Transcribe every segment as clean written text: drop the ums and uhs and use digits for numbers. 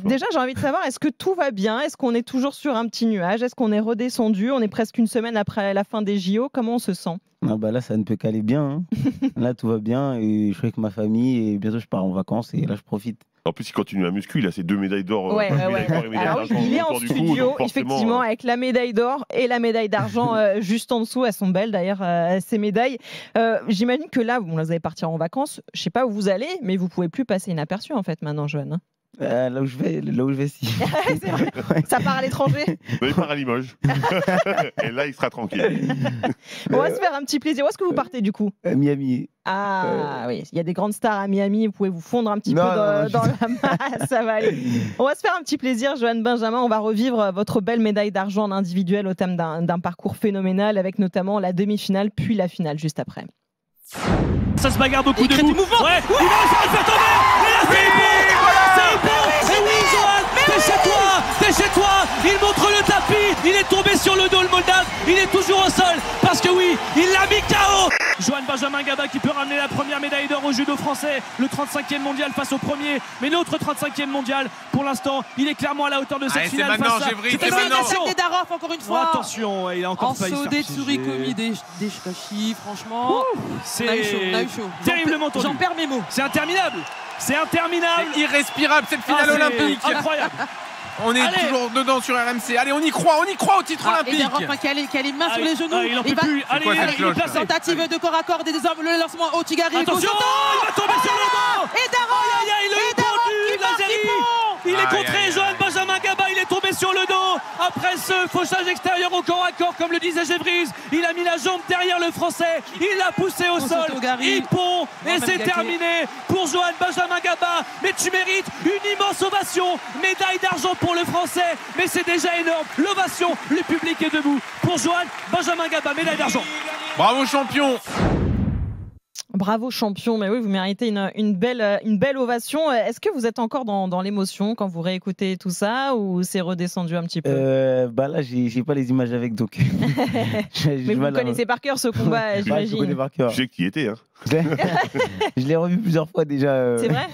Déjà, j'ai envie de savoir, est-ce que tout va bien? Est-ce qu'on est toujours sur un petit nuage? Est-ce qu'on est redescendu? On est presque une semaine après la fin des JO. Comment on se sent? Ah bah là, ça ne peut qu'aller bien. Hein. Là, tout va bien et je suis avec ma famille et bientôt je pars en vacances et là, je profite. En plus, il continue à muscu, il a ses 2 médailles d'or. Ouais. Alors, il est en autour du cou, studio, donc forcément, effectivement, avec la médaille d'or et la médaille d'argent juste en dessous. Elles sont belles d'ailleurs, ces médailles. J'imagine que là, vous allez partir en vacances. Je ne sais pas où vous allez, mais vous ne pouvez plus passer inaperçu en fait maintenant, Johan. Hein. Là où je vais, si. C'est vrai. Ça part à l'étranger. Il part à Limoges. Et là, il sera tranquille. On va se faire un petit plaisir. Où est-ce que vous partez du coup? Miami. Ah oui, il y a des grandes stars à Miami. Vous pouvez vous fondre un petit peu dans la masse. Ça va aller. On va se faire un petit plaisir, Johan Benjamin. On va revivre votre belle médaille d'argent en individuel au thème d'un parcours phénoménal, avec notamment la demi-finale puis la finale juste après. Ça se bagarre beaucoup de du mouvement. Ouais, il va le faire tomber. Et là, c'est bon. Et oui, Johan, t'es chez toi. Il montre le tapis. Il est tombé sur le dos, le Moldave. Il est toujours au sol parce que oui, il l'a mis KO. Johan Benjamin Gaba qui peut ramener la première médaille d'or au judo français, le 35e mondial face au premier, mais notre 35e mondial pour l'instant, il est clairement à la hauteur de cette finale. C'est maintenant, Gévry, c'est maintenant. Des Daroff encore une fois. Attention, il a encore failli se faire des piéger. Tsurikomi, des Shikashi, franchement. C'est on a eu chaud. terriblement tendu. J'en perds mes mots. C'est interminable. C'est interminable. C'est irrespirable cette finale olympique. Incroyable. On est toujours dedans sur RMC. Allez, on y croit au titre olympique. Et Daroff qui a les mains sur les genoux. Il en peut plus. Allez, tentative de corps à corps des hommes. Le lancement au Tigari. Attention, il va tomber sur le dos. Et Daroff. Il est contré, Johan Benjamin Gaba, il est tombé sur le dos. Après ce fauchage extérieur au corps à corps, comme le disait Gévry, il a mis la jambe derrière le Français, il l'a poussé au sol, il pond, et c'est terminé pour Johan Benjamin Gaba. Mais tu mérites une immense ovation, médaille d'argent pour le Français, mais c'est déjà énorme, l'ovation, le public est debout pour Johan Benjamin Gaba, médaille d'argent. Bravo champion. Bravo champion, mais oui, vous méritez une belle ovation. Est-ce que vous êtes encore dans l'émotion quand vous réécoutez tout ça ou c'est redescendu un petit peu? Là, j'ai pas les images avec, donc. Mais vous connaissez par cœur ce combat, j'imagine. Je connais par cœur. Je sais que tu y étais. Hein. Je l'ai revu plusieurs fois déjà. C'est vrai?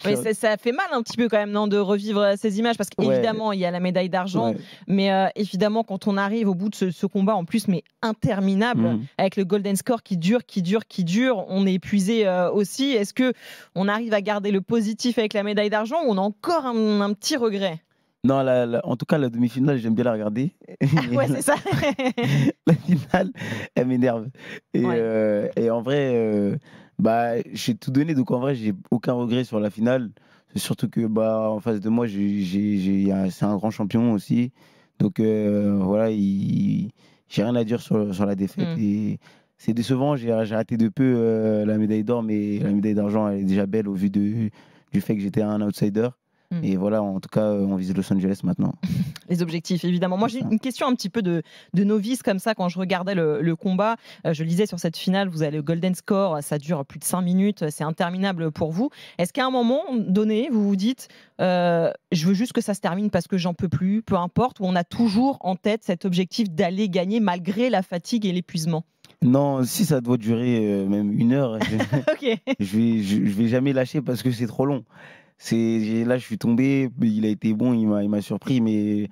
Mais ça fait mal un petit peu quand même, non, de revivre ces images, parce qu'évidemment, il y a la médaille d'argent, mais évidemment, quand on arrive au bout de ce combat, en plus, mais interminable, avec le golden score qui dure, on est épuisé aussi. Est-ce que on arrive à garder le positif avec la médaille d'argent ou on a encore un petit regret? Non, en tout cas, la demi-finale, j'aime bien la regarder. Ouais, c'est ça. La finale, elle m'énerve. Et en vrai, j'ai tout donné. Donc, en vrai, j'ai aucun regret sur la finale. Surtout que en face de moi, c'est un grand champion aussi. Donc, voilà, j'ai rien à dire sur la défaite. Et c'est décevant. J'ai raté de peu la médaille d'or, mais la médaille d'argent, elle est déjà belle au vu du fait que j'étais un outsider. Et voilà, en tout cas, on vise Los Angeles maintenant. Les objectifs, évidemment. Moi, j'ai une question un petit peu de novice comme ça. Quand je regardais le combat, je lisais sur cette finale, vous avez le golden score, ça dure plus de 5 minutes, c'est interminable pour vous. Est-ce qu'à un moment donné, vous vous dites, je veux juste que ça se termine parce que j'en peux plus, peu importe, ou on a toujours en tête cet objectif d'aller gagner malgré la fatigue et l'épuisement? Non, si ça doit durer même 1 heure, Ok. je vais jamais lâcher parce que c'est trop long. Là, je suis tombé, il a été bon, il m'a surpris, mais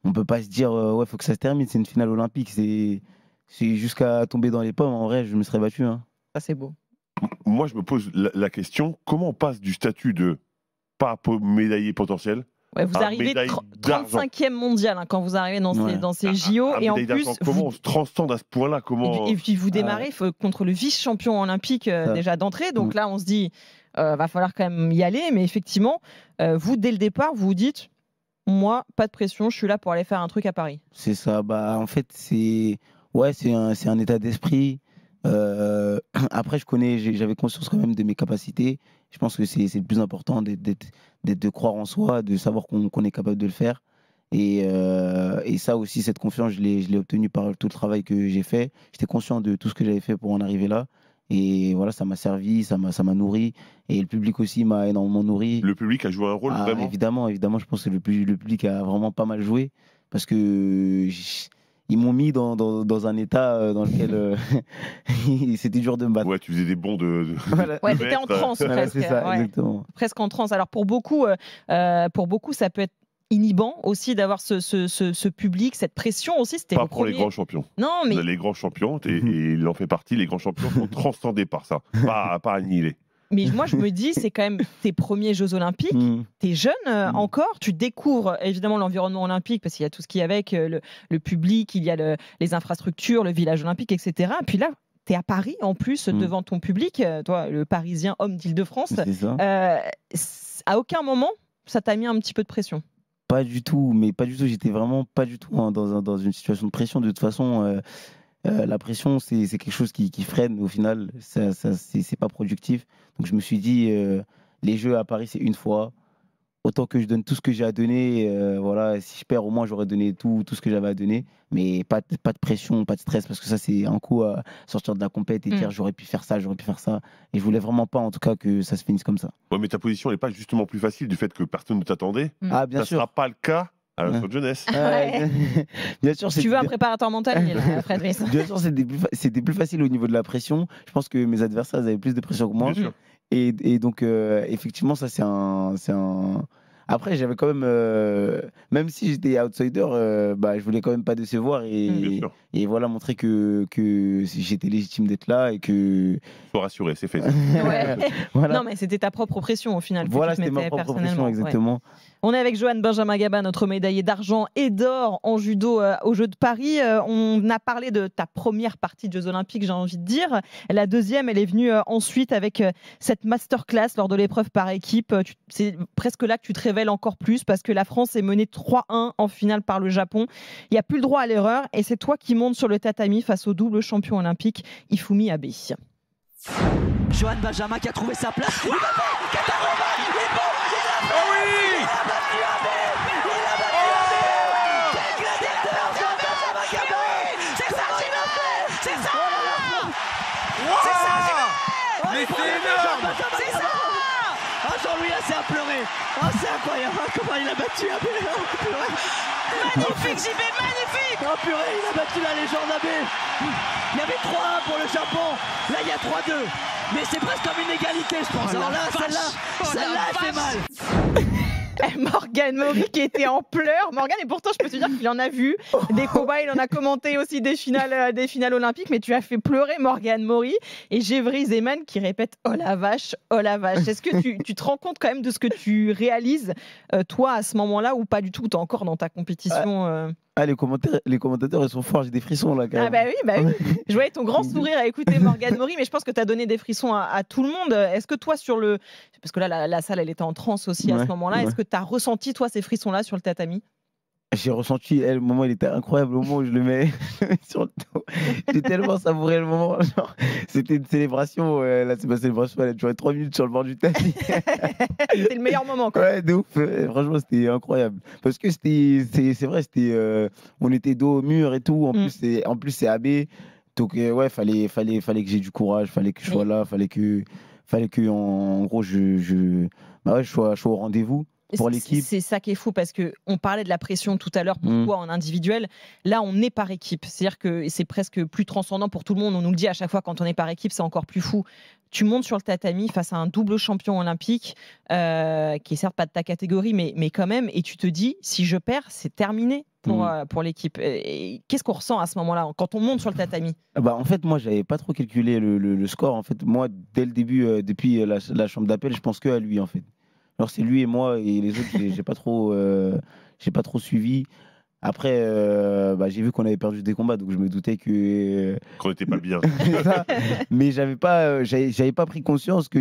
on peut pas se dire faut que ça se termine, c'est une finale olympique, c'est jusqu'à tomber dans les pommes. En vrai, je me serais battu. Hein. Ça, c'est beau. Moi, je me pose la question, comment on passe du statut de pas médaillé potentiel? Ouais, vous arrivez 35e mondial quand vous arrivez dans ces JO. Et en plus, comment on se transcende à ce point-là? Et puis vous démarrez contre le vice-champion olympique déjà d'entrée. Donc là, on se dit, va falloir quand même y aller. Mais effectivement, vous, dès le départ, vous vous dites, moi, pas de pression, je suis là pour aller faire un truc à Paris. C'est ça. En fait, c'est un état d'esprit. Après, j'avais conscience quand même de mes capacités. Je pense que c'est le plus important de croire en soi, de savoir qu'on est capable de le faire. Et ça aussi, cette confiance, je l'ai obtenue par tout le travail que j'ai fait. J'étais conscient de tout ce que j'avais fait pour en arriver là. Et voilà, ça m'a servi, ça m'a nourri. Et le public aussi m'a énormément nourri. Le public a joué un rôle vraiment? Évidemment, je pense que le public a vraiment pas mal joué. Parce que ils m'ont mis dans un état dans lequel c'était dur de me battre. Ouais, tu faisais des bonds de Voilà. Ouais, t'étais en transe Voilà, presque. c'est ça, Ouais. exactement. Presque en transe. Alors pour beaucoup, ça peut être inhibant aussi d'avoir ce public, cette pression aussi. C'était pas vos pour les premiers- grands champions. Non, mais Les grands champions, et il en fait partie, les grands champions sont transcendés par ça, pas annihilés. moi je me dis, c'est quand même tes premiers Jeux Olympiques. T'es jeune encore, tu découvres évidemment l'environnement olympique parce qu'il y a tout ce qui est avec le public, il y a les infrastructures, le village olympique, etc. Puis là, tu es à Paris en plus devant ton public, toi, le Parisien homme d'Île-de-France. C'est ça. À aucun moment, ça t'a mis un petit peu de pression? Pas du tout, mais pas du tout. J'étais vraiment pas du tout dans une situation de pression. De toute façon, la pression, c'est quelque chose qui freine au final. C'est pas productif. Donc je me suis dit, les Jeux à Paris, c'est une fois. Autant que je donne tout ce que j'ai à donner. Voilà, si je perds, au moins, j'aurais donné tout ce que j'avais à donner. Mais pas de pression, pas de stress, parce que ça, c'est un coup à sortir de la compète et dire j'aurais pu faire ça, j'aurais pu faire ça. Et je voulais vraiment pas, en tout cas, que ça se finisse comme ça. Ouais, mais ta position n'est pas justement plus facile du fait que personne ne t'attendait. Ah, bien Ça ne sûr. sera pas le cas à Los Angeles. Ouais. Bien sûr, Tu veux un préparateur mental, Fabrice? Bien sûr, c'était plus facile au niveau de la pression. Je pense que mes adversaires avaient plus de pression que moi. Bien sûr. Et donc, effectivement, ça, c'est un. Après, j'avais quand même si j'étais outsider, je voulais quand même pas décevoir Bien sûr. et voilà, montrer que j'étais légitime d'être là et que. Sois rassuré, c'est fait. Ouais. Voilà. Non, mais c'était ta propre pression au final. que Voilà, tu te c'était ma mettais propre personnellement. pression, exactement. Ouais. On est avec Johan Benjamin Gaba, notre médaillé d'argent et d'or en judo aux Jeux de Paris. On a parlé de ta première partie de Jeux Olympiques, j'ai envie de dire. La deuxième, elle est venue ensuite avec cette masterclass lors de l'épreuve par équipe. C'est presque là que tu te révèles encore plus parce que la France est menée 3-1 en finale par le Japon. Il n'y a plus le droit à l'erreur et c'est toi qui montes sur le tatami face au double champion olympique Ifumi Abe. Johan Benjamin qui a trouvé sa place. Il va faire Katarova, il est bon, il a battu Abe. Il a battu Abe. Quel gladiateur, Johan Benjamin Gaba. C'est ça qu'il a fait. C'est ça. C'est ça. Mais c'est énorme. C'est ça. Ah, Jean-Louis là, c'est à pleurer. Ah, c'est incroyable. Comment il a battu Abe. Magnifique, JB, magnifique. Oh purée, il a battu la légende Abe. Il y avait 3-1 pour le Japon. Là, il y a 3-2. Mais c'est presque comme une égalité, je pense. Alors là, celle-là, elle fait mal. Morgane Maury qui était en pleurs. Morgane, et pourtant, je peux te dire qu'il en a vu des combats, il en a commenté aussi des finales olympiques, mais tu as fait pleurer Morgane Maury et Gévry Zeman qui répète « Oh la vache, oh la vache ». Est-ce que tu te rends compte quand même de ce que tu réalises, toi, à ce moment-là, ou pas du tout? Tu es encore dans ta compétition Ah, les commentateurs, ils sont forts, j'ai des frissons là quand même. Ah bah oui. Je voyais ton grand sourire à écouter Morgane Maury, mais je pense que tu as donné des frissons à tout le monde. Est-ce que toi, parce que là, la salle, elle était en transe aussi à ce moment-là, est-ce que tu as ressenti, toi, ces frissons-là sur le tatami? J'ai ressenti, le moment, il était incroyable. Au moment où je le mets sur le dos, j'ai tellement savouré le moment. Genre, c'était une célébration. Là, c'est ma célébration. Elle a duré 3 minutes sur le bord du tapis. C'était le meilleur moment, quoi. Ouais, de ouf. Franchement, c'était incroyable. Parce que c'est vrai, on était dos au mur et tout. En plus, c'est AB. Donc, ouais, fallait que j'ai du courage. Fallait que je sois là. Fallait que, en gros, je sois au rendez-vous. Pour l'équipe. C'est ça qui est fou parce qu'on parlait de la pression tout à l'heure pour toi en individuel. Là, on est par équipe. C'est-à-dire que c'est presque plus transcendant pour tout le monde. On nous le dit à chaque fois, quand on est par équipe, c'est encore plus fou. Tu montes sur le tatami face à un double champion olympique qui est certes pas de ta catégorie, mais quand même. Et tu te dis, si je perds, c'est terminé pour l'équipe. Qu'est-ce qu'on ressent à ce moment-là quand on monte sur le tatami? En fait, moi, j'avais pas trop calculé le score. En fait, moi, dès le début, depuis la chambre d'appel, je pense que à lui, en fait. Alors c'est lui et moi et les autres, j'ai pas trop suivi. Après, j'ai vu qu'on avait perdu des combats, donc je me doutais qu'on n'était pas bien. Mais j'avais pas pris conscience que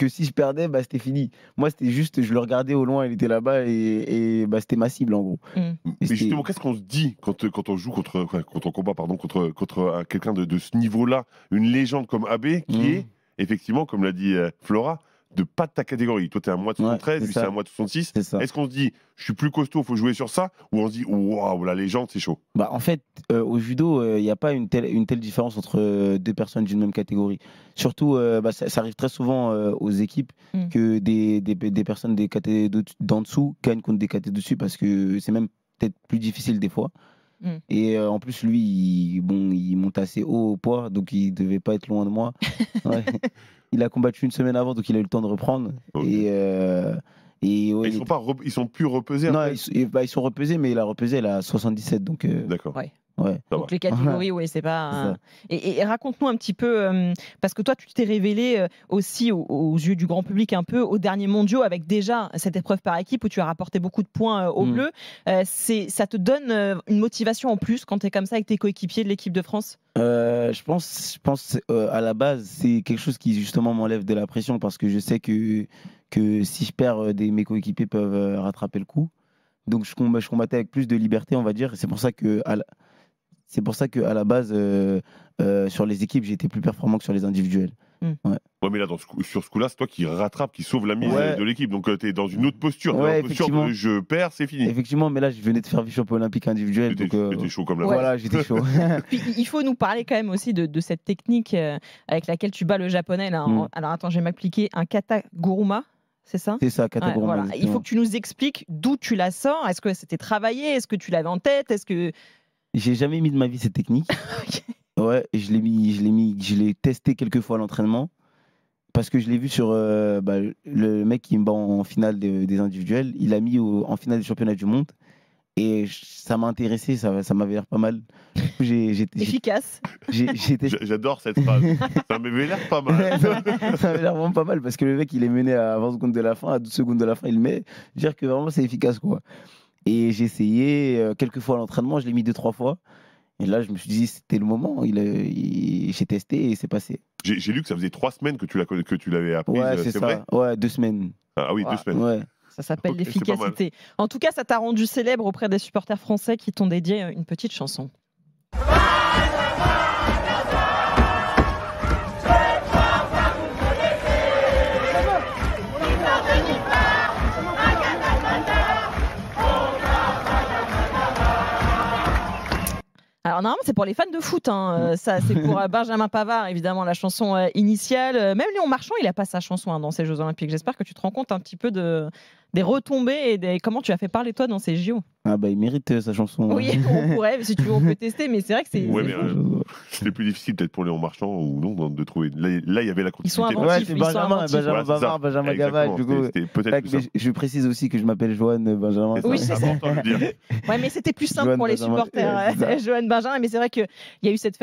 si je perdais, c'était fini. Moi, c'était juste, je le regardais au loin, il était là-bas et c'était ma cible en gros. Mais justement, qu'est-ce qu'on se dit quand on joue quand on combat contre quelqu'un de ce niveau-là, une légende comme Abe qui est effectivement, comme l'a dit Flora, de pas de ta catégorie. Toi, tu es à moins de 73, lui, c'est à moins de 66. Est-ce qu'on se dit, je suis plus costaud, il faut jouer sur ça? Ou on se dit, waouh, la légende, c'est chaud? En fait, au judo, il n'y a pas une telle différence entre deux personnes d'une même catégorie. Surtout, ça arrive très souvent aux équipes que des personnes des catégories d'en dessous gagnent contre des catégories dessus parce que c'est même peut-être plus difficile des fois. Et en plus, lui, il monte assez haut au poids, donc il devait pas être loin de moi. Ouais. Il a combattu une semaine avant, donc il a eu le temps de reprendre. Okay. Ouais, ils sont plus repesés. Non, ils sont repesés, mais il a repesé, elle a 77, donc. D'accord. Ouais. Ouais. Donc les catégories, oui, c'est pas. Et raconte-nous un petit peu, parce que toi, tu t'es révélé aussi aux yeux du grand public un peu aux derniers mondiaux avec déjà cette épreuve par équipe où tu as rapporté beaucoup de points aux Bleus. Ça te donne une motivation en plus quand tu es comme ça avec tes coéquipiers de l'équipe de France? Je pense à la base, c'est quelque chose qui justement m'enlève de la pression parce que je sais que si je perds, mes coéquipiers peuvent rattraper le coup. Donc je combattais avec plus de liberté, on va dire. C'est pour ça que à la base, sur les équipes, j'étais plus performant que sur les individuels. Ouais, mais là, sur ce coup-là, c'est toi qui rattrape, qui sauve la mise de l'équipe. Donc, tu es dans une autre posture. Ouais, une posture de je perds, c'est fini. Effectivement, mais là, je venais de faire vice-champion olympique individuel. J'étais chaud comme la Voilà, j'étais chaud. Puis, il faut nous parler quand même aussi de cette technique avec laquelle tu bats le japonais. Là. Alors, attends, je vais m'appliquer un kata guruma. C'est ça? C'est ça, kata guruma. Voilà. Il faut que tu nous expliques d'où tu la sors. Est-ce que c'était travaillé? Est-ce que tu l'avais en tête? Est-ce que... J'ai jamais mis de ma vie cette technique. Ouais, je l'ai testé quelques fois à l'entraînement parce que je l'ai vu sur le mec qui me bat en finale des individuels. Il a mis en finale des championnats du monde et ça m'a intéressé, ça m'avait l'air pas mal. Efficace. J'adore cette phrase. Ça m'avait l'air pas mal. Ça m'avait l'air vraiment pas mal parce que le mec il est mené à 20 secondes de la fin, à 12 secondes de la fin, il le met. Dire que vraiment c'est efficace quoi. Et j'ai essayé quelques fois à l'entraînement, je l'ai mis 2-3 fois. Et là, je me suis dit, c'était le moment. J'ai testé et c'est passé. J'ai lu que ça faisait 3 semaines que tu l'avais appris. Ouais, c'est ça. Vrai. Ouais, 2 semaines. Ah oui, 2 semaines. Ouais. Ça s'appelle l'efficacité. En tout cas, ça t'a rendu célèbre auprès des supporters français qui t'ont dédié une petite chanson. Alors normalement c'est pour les fans de foot, hein. Ça c'est pour Benjamin Pavard évidemment la chanson initiale. Même Léon Marchand il a pas sa chanson dans ces Jeux Olympiques. J'espère que tu te rends compte un petit peu des retombées et comment tu as fait parler toi dans ces JO. Ah bah il mérite sa chanson. Oui, on pourrait, si tu veux on peut tester, mais c'est vrai que c'est. Ouais, mais c'était plus difficile peut-être pour Léon Marchand ou non de trouver. Là il y avait la continuité. Ils sont inventifs. Ouais, c'est Benjamin Pavard, Benjamin Gavard. Du coup, je précise aussi que je m'appelle Johan Benjamin. Oui, c'est important de le dire. Ouais, mais c'était plus simple pour les supporters. Johan Benjamin, mais c'est vrai qu'il y a eu cette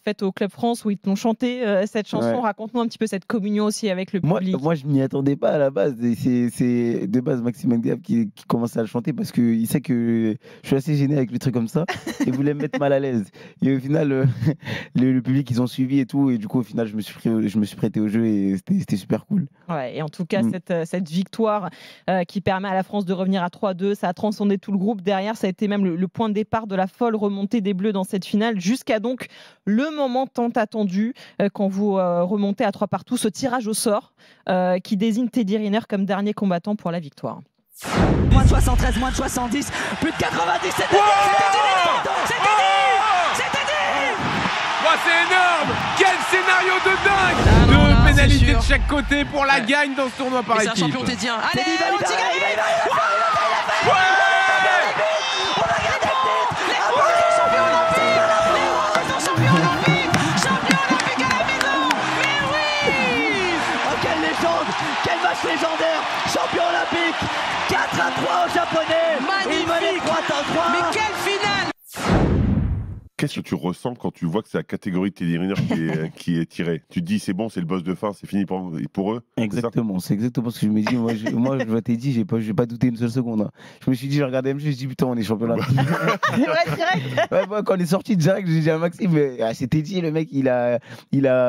fête au Club France où ils t'ont chanté cette chanson. Raconte-nous un petit peu cette communion aussi avec le public. Moi je m'y attendais pas à la base. C'est de base Maxime Ndiaye qui commençait à le chanter parce qu'il sait que je suis assez gêné avec les trucs comme ça et voulait me mettre mal à l'aise. Et au final, le public, ils ont suivi et tout. Et du coup, au final, je me suis prêté au jeu et c'était super cool. Ouais, et en tout cas, cette victoire qui permet à la France de revenir à 3-2, ça a transcendé tout le groupe. Derrière, ça a été même le point de départ de la folle remontée des Bleus dans cette finale, jusqu'à donc le moment tant attendu quand vous remontez à 3-3, ce tirage au sort qui désigne Teddy Riner comme dernier combattant pour la victoire. Moins de 73, moins de 70, plus de 90, c'est Teddy! C'est énorme! Quel scénario de dingue! Deux pénalités de chaque côté pour la gagne dans ce tournoi par équipe. C'est un champion tédien. Allez, il va on le champion olympique à la maison! Mais oui! Oh, quelle légende! Quel match légendaire! Champion olympique! 4-3 aux Japonais! Magnifique! 3-3! Mais quelle finale! Qu'est-ce que tu ressens quand tu vois que c'est la catégorie Teddy Riner qui est tirée? Tu te dis c'est bon, c'est le boss de fin, c'est fini pour eux? Exactement, c'est exactement ce que je me dis. Moi, je vois Teddy, j'ai pas douté une seule seconde. Je me suis dit, je regardais MJ, je me suis dit putain, on est champion là. Ouais, moi, quand on est sorti direct, j'ai dit à Maxime, c'est Teddy, le mec, il a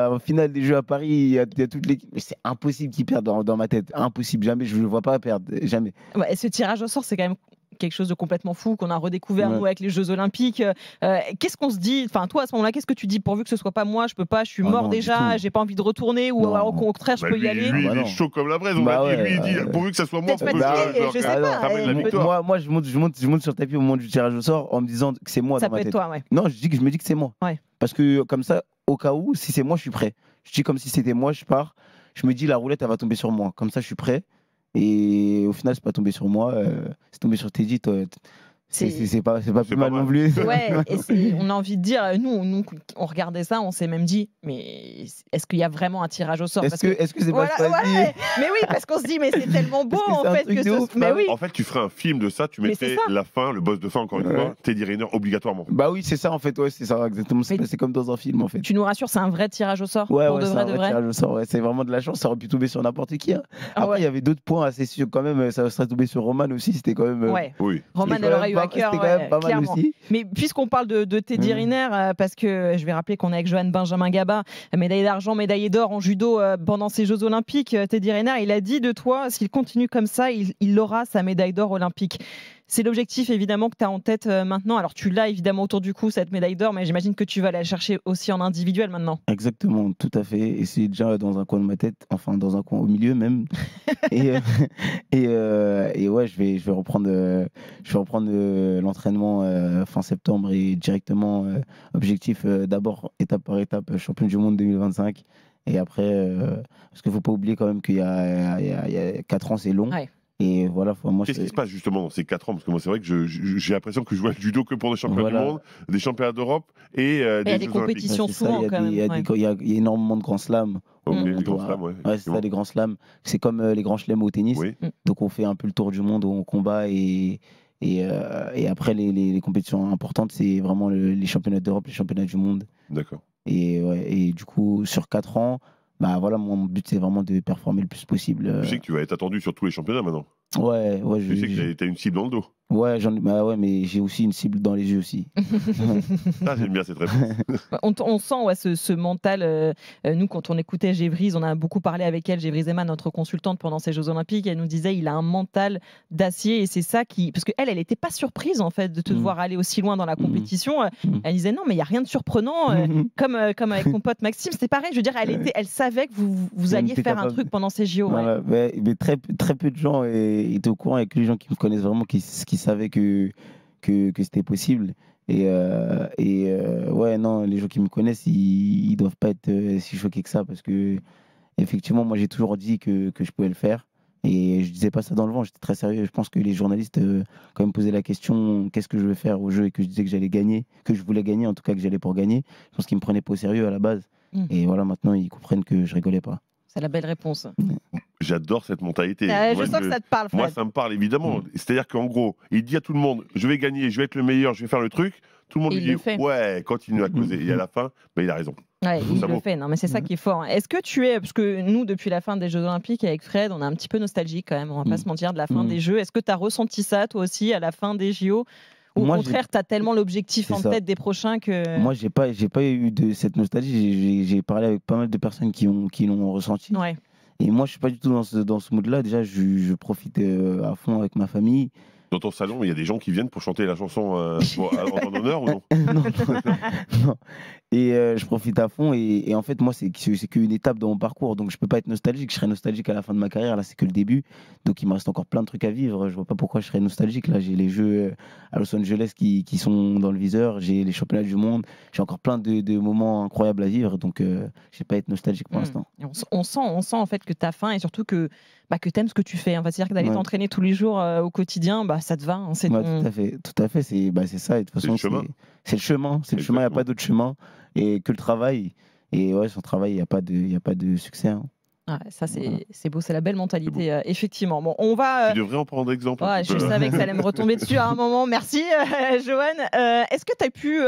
en finale des Jeux à Paris, il y a toute l'équipe. C'est impossible qu'il perde dans ma tête. Impossible, jamais, je ne le vois pas perdre, jamais. Ouais, ce tirage au sort, c'est quand même quelque chose de complètement fou qu'on a redécouvert nous avec les Jeux Olympiques. Qu'est-ce qu'on se dit? Enfin, toi à ce moment-là, qu'est-ce que tu dis? Pourvu que ce soit pas moi, je peux pas, je suis mort déjà, j'ai pas envie de retourner, ou alors, au contraire, je peux y aller. Lui, il est chaud comme la braise. Lui, il dit pourvu que ça soit moi, je sais pas. Moi, je monte sur le tapis au moment du tirage au sort en me disant que c'est moi. Ça dans ma peut tête. être toi, ouais. Non, je me dis que c'est moi. Ouais. Parce que comme ça, au cas où, si c'est moi, je suis prêt. Je dis comme si c'était moi, je pars. Je me dis la roulette, elle va tomber sur moi. Comme ça, je suis prêt. Et au final, c'est pas tombé sur moi. C'est tombé sur Teddy. C'est pas plus mal non plus. Ouais, et on a envie de dire, nous, on regardait ça, on s'est même dit, mais est-ce qu'il y a vraiment un tirage au sort? Est-ce que c'est voilà, pas choisi? Mais oui, parce qu'on se dit, mais c'est tellement beau en fait que mais oui. En fait, tu ferais un film de ça, tu mettrais la fin, le boss de fin encore une fois, Teddy Riner obligatoirement. Bah oui, c'est ça en fait, ouais, c'est ça exactement. C'est comme dans un film en fait. Tu nous rassures, c'est un vrai tirage au sort? Ouais, pour de vrai, tirage au sort, ouais. C'est vraiment de la chance, ça aurait pu tomber sur n'importe qui. Hein. Après, il y avait d'autres points assez sûrs quand même, ça serait tombé sur Roman aussi, c'était quand même. Oui. Roman, elle aurait eu à cœur. C'était quand même pas mal aussi. Mais puisqu'on parle de Teddy Riner, parce que je vais rappeler qu'on est avec Johan Benjamin Gaba, médaillé d'argent, médaillé d'or en judo pendant ces Jeux Olympiques. Teddy Riner, il a dit de toi, s'il continue comme ça, il aura sa médaille d'or olympique. C'est l'objectif évidemment que tu as en tête maintenant. Alors tu l'as évidemment autour du cou, cette médaille d'or, mais j'imagine que tu vas aller la chercher aussi en individuel maintenant. Exactement, tout à fait. Et c'est déjà dans un coin de ma tête, enfin dans un coin au milieu même. et ouais, je vais reprendre l'entraînement fin septembre et directement objectif d'abord étape par étape champion du monde 2025. Et après, parce qu'il ne faut pas oublier quand même qu'il y a 4 ans, c'est long. Ouais. Et voilà, qu'est-ce qui se passe justement dans ces 4 ans? Parce que moi, c'est vrai que j'ai l'impression que je joue à judo que pour des championnats du monde, des championnats d'Europe et des Jeux compétitions souvent. Il y a énormément de grands slams. Les grands slams, ouais, c'est ça, les grands slams. C'est comme les grands chelems au tennis. Oui. Donc on fait un peu le tour du monde où on combat et après les compétitions importantes, c'est vraiment les championnats d'Europe, les championnats du monde. D'accord. Et du coup, sur 4 ans, bah voilà, mon but c'est vraiment de performer le plus possible. Tu sais que tu vas être attendu sur tous les championnats maintenant. Ouais, tu sais que tu as une cible dans le dos. Ouais, mais j'ai aussi une cible dans les yeux aussi. Ah, j'aime bien cette réponse. On sent ce mental. Nous, quand on écoutait Gévrise, on a beaucoup parlé avec elle, Gévrise Emma, notre consultante pendant ces Jeux Olympiques. Elle nous disait il a un mental d'acier et c'est ça qui. Parce qu'elle, elle n'était pas surprise en fait de te voir aller aussi loin dans la compétition. Elle disait non, mais il n'y a rien de surprenant. Comme avec mon pote Maxime, c'était pareil. Je veux dire, elle savait que vous alliez faire un truc pendant ces JO. Voilà, mais très peu de gens étaient au courant, avec les gens qui me connaissent vraiment, qui savaient que c'était possible. Et ouais, non, les gens qui me connaissent, ils doivent pas être si choqués que ça, parce que effectivement, moi j'ai toujours dit que je pouvais le faire. Et je disais pas ça dans le vent, j'étais très sérieux. Je pense que les journalistes, quand ils me posaient la question qu'est-ce que je vais faire au jeu, et que je disais que j'allais gagner, que je voulais gagner, en tout cas que j'allais pour gagner, je pense qu'ils me prenaient pas au sérieux à la base. Et voilà, maintenant ils comprennent que je rigolais pas. C'est la belle réponse. J'adore cette mentalité. Je sens que ça te parle, Fred. Moi, ça me parle évidemment. C'est-à-dire qu'en gros, il dit à tout le monde je vais gagner, je vais être le meilleur, je vais faire le truc. Tout le monde lui dit ouais, continue à causer. Et à la fin, il a raison. Ouais, il le fait. Non, mais c'est ça qui est fort. Est-ce que tu es, parce que nous, depuis la fin des Jeux Olympiques avec Fred, on est un petit peu nostalgique quand même, on va pas se mentir, de la fin des Jeux. Est-ce que tu as ressenti ça toi aussi à la fin des JO? Au contraire, tu as tellement l'objectif en tête des prochains que. Moi, j'ai pas eu de cette nostalgie. J'ai parlé avec pas mal de personnes qui l'ont ressenti. Ouais. Et moi, je suis pas du tout dans ce mood-là. Déjà, je profite à fond avec ma famille. Dans ton salon, il y a des gens qui viennent pour chanter la chanson en ton honneur ou non? Non. Et je profite à fond. Et en fait, moi, c'est qu'une étape dans mon parcours. Donc, je peux pas être nostalgique. Je serai nostalgique à la fin de ma carrière. Là, c'est que le début. Donc, il me reste encore plein de trucs à vivre. Je vois pas pourquoi je serais nostalgique. Là, j'ai les Jeux à Los Angeles qui sont dans le viseur. J'ai les championnats du monde. J'ai encore plein de moments incroyables à vivre. Donc, je vais pas être nostalgique pour l'instant. On sent en fait que tu as faim et surtout que tu aimes ce que tu fais. C'est-à-dire que d'aller t'entraîner tous les jours au quotidien, ça te va. Hein, tout à fait. C'est ça. Et de toute façon, c'est le chemin. C'est le chemin. Il n'y a pas d'autre chemin. Et que le travail. Et ouais, sans travail, il n'y a pas de succès. Hein. Ah, ça, c'est beau, c'est la belle mentalité, effectivement. Bon, on va. Tu devrais en prendre exemple. Ouais, je savais que ça allait me retomber dessus à un moment. Merci, Johan. Est-ce que tu as pu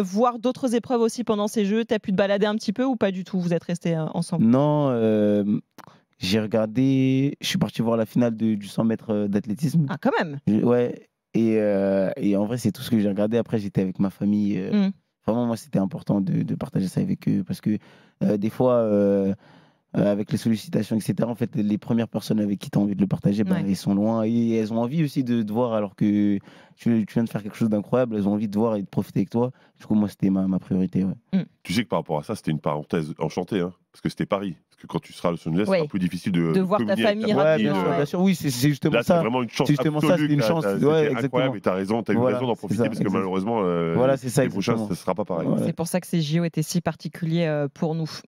voir d'autres épreuves aussi pendant ces Jeux? Tu as pu te balader un petit peu ou pas du tout? Vous êtes restés ensemble? Non, j'ai regardé. Je suis parti voir la finale du 100 mètres d'athlétisme. Ah, quand même. Ouais. Et en vrai, c'est tout ce que j'ai regardé. Après, j'étais avec ma famille. Vraiment, moi, c'était important de partager ça avec eux parce que des fois, avec les sollicitations, etc., en fait, les premières personnes avec qui tu as envie de le partager, elles sont loin et elles ont envie aussi de te voir alors que tu viens de faire quelque chose d'incroyable. Elles ont envie de voir et de profiter avec toi. Du coup, moi, c'était ma priorité. Ouais. Tu sais que par rapport à ça, c'était une parenthèse enchantée, hein, parce que c'était Paris. Parce que quand tu seras à Los Angeles, c'est un peu difficile de voir ta famille rapidement. Bien sûr, oui, c'est justement là, ça. C'est vraiment une chance. C'est justement ça, c'est une chance. Ouais, incroyable. Et tu as raison, tu as eu raison d'en profiter parce que malheureusement, c'est ça, les prochains, ce ne sera pas pareil. C'est pour ça que ces JO étaient si particuliers pour nous.